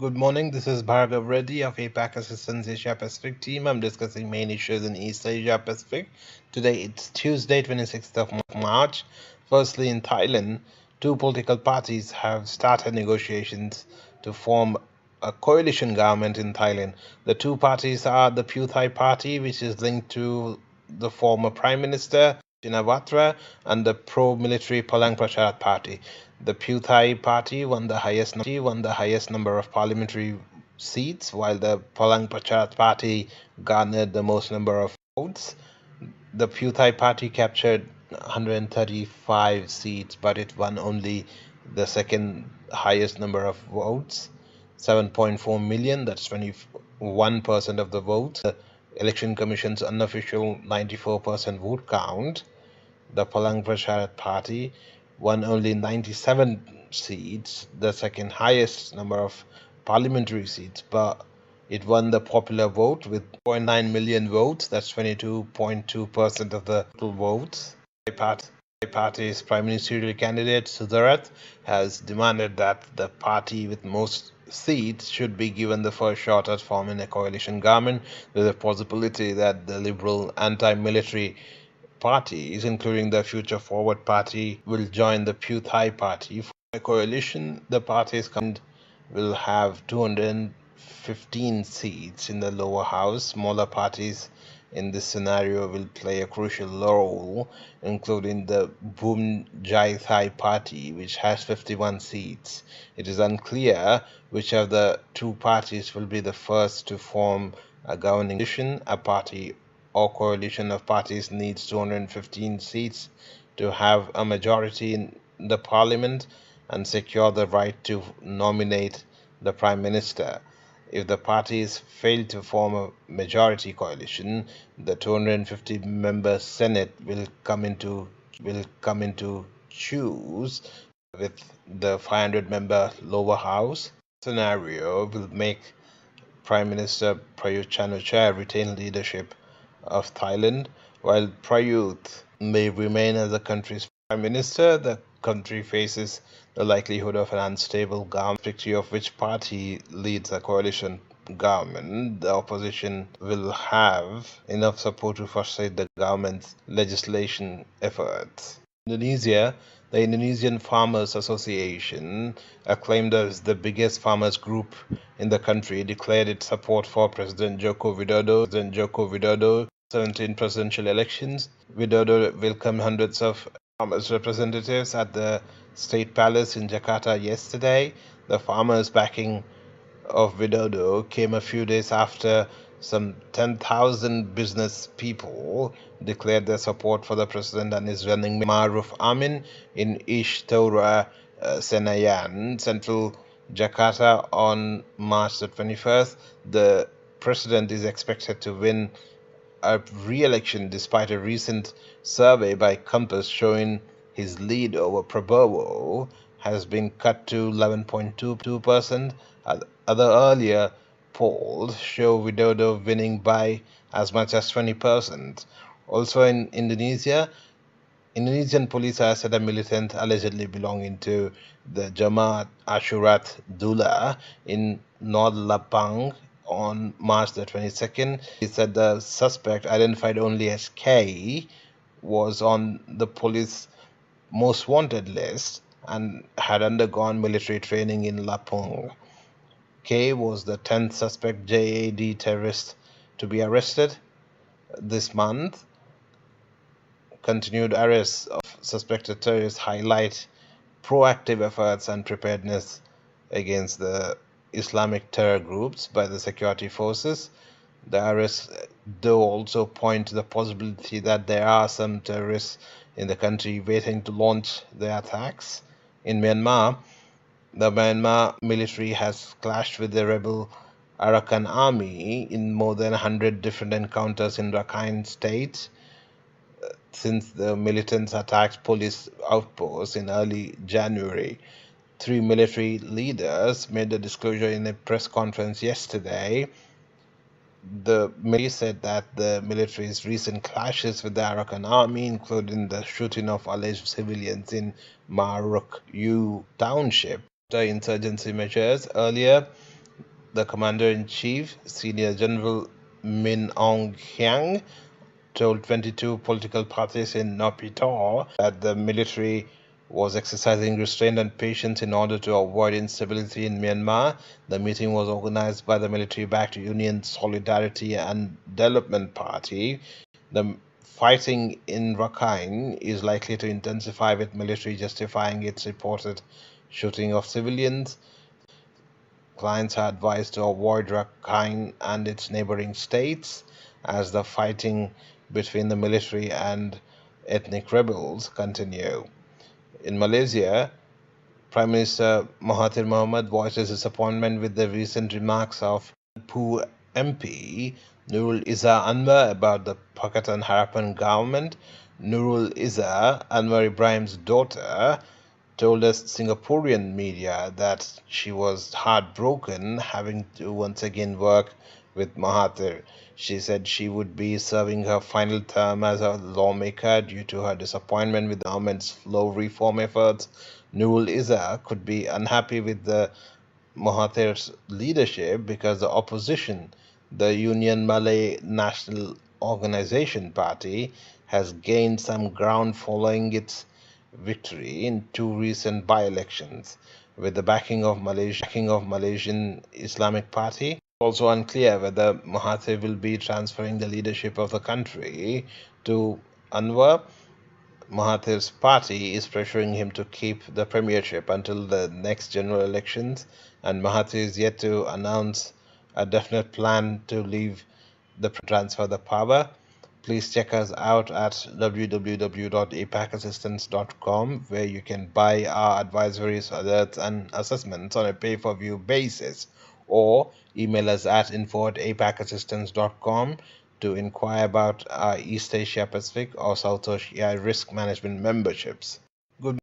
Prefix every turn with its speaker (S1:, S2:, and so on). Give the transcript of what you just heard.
S1: Good morning, this is Bhargav Reddy of APAC Assistance Asia Pacific team. I'm discussing main issues in East Asia Pacific. Today it's Tuesday, 26th of March. Firstly, in Thailand, two political parties have started negotiations to form a coalition government in Thailand. The two parties are the Pheu Thai Party, which is linked to the former Prime Minister Shinawatra, and the pro-military Palang Pracharat Party. The Pheu Thai Party won the highest number of parliamentary seats, while the Palang Pracharat Party garnered the most number of votes. The Pheu Thai Party captured 135 seats, but it won only the second highest number of votes, 7.4 million. That's 21% of the votes. The Election Commission's unofficial 94% vote count. The Palang Pracharat Party won only 97 seats, the second highest number of parliamentary seats, but it won the popular vote with 0.9 million votes. That's 22.2% of the total votes. The party's prime ministerial candidate Sudarat has demanded that the party with most seats should be given the first shot at forming a coalition government. There's a possibility that the liberal anti-military parties, including the Future Forward Party, will join the Pheu Thai Party. For a coalition, the parties will have 215 seats in the lower house. Smaller parties in this scenario will play a crucial role, including the Boom Jai Thai Party, which has 51 seats. It is unclear which of the two parties will be the first to form a governing coalition. A party or coalition of parties needs 215 seats to have a majority in the parliament and secure the right to nominate the prime minister. If the parties fail to form a majority coalition, the 250-member Senate will come into choose with the 500-member lower house. Scenario will make Prime Minister Prayut Chan-o-cha retain leadership of Thailand, while Prayut may remain as the country's prime minister. The country faces the likelihood of an unstable government, irrespective of which party leads a coalition government. The opposition will have enough support to frustrate the government's legislation efforts. Indonesia, the Indonesian Farmers Association, acclaimed as the biggest farmers group in the country, declared its support for President Joko Widodo 17 presidential elections. Widodo welcomed hundreds of farmers' representatives at the State Palace in Jakarta yesterday. The farmers' backing of Widodo came a few days after some 10,000 business people declared their support for the president and his running mate Maruf Amin in Ish Tora Senayan, central Jakarta on March the 21st. The president is expected to win a re-election despite a recent survey by Compass showing his lead over Prabowo has been cut to 11.22%. Other earlier polls show Widodo winning by as much as 20%. Also in Indonesia, Indonesian police arrested a militant allegedly belonging to the Jamaat Ashurat Dula in North Lapang on March the 22nd. He said the suspect, identified only as K, was on the police most wanted list and had undergone military training in Lapang. K was the 10th suspect JAD terrorist to be arrested this month. Continued arrests of suspected terrorists highlight proactive efforts and preparedness against the Islamic terror groups by the security forces. The arrests, though, also point to the possibility that there are some terrorists in the country waiting to launch their attacks. In Myanmar, the Myanmar military has clashed with the rebel Arakan army in more than 100 different encounters in Rakhine State since the militants attacked police outposts in early January. Three military leaders made the disclosure in a press conference yesterday. The military said that the military's recent clashes with the Arakan army, including the shooting of alleged civilians in Maruk Yu Township, after insurgency measures. Earlier, The Commander-in-Chief, Senior General Min Aung Hlaing, told 22 political parties in Naypyidaw that the military was exercising restraint and patience in order to avoid instability in Myanmar. The meeting was organized by the military-backed Union Solidarity and Development Party. The fighting in Rakhine is likely to intensify, with military justifying its reported shooting of civilians. Clients are advised to avoid Rakhine and its neighboring states as the fighting between the military and ethnic rebels continue. In Malaysia, Prime Minister Mahathir Mohamad voices disappointment with the recent remarks of Poo MP Nurul Izzah Anwar about the Pakatan Harapan government. Nurul Izzah, Anwar Ibrahim's daughter, told us Singaporean media that she was heartbroken having to once again work with Mahathir. She said she would be serving her final term as a lawmaker due to her disappointment with the government's slow reform efforts. Nurul Izzah could be unhappy with the Mahathir's leadership because the opposition, the Union Malay National Organization Party, has gained some ground following its victory in two recent by-elections with the backing of Malaysian Islamic Party. Also unclear whether Mahathir will be transferring the leadership of the country to Anwar. Mahathir's party is pressuring him to keep the premiership until the next general elections, and Mahathir is yet to announce a definite plan to leave the transfer the power. Please check us out at www.apacassistance.com, where you can buy our advisories, alerts, and assessments on a pay-per-view basis, or email us at info@apacassistance.com to inquire about our East Asia Pacific or South Asia risk management memberships. Good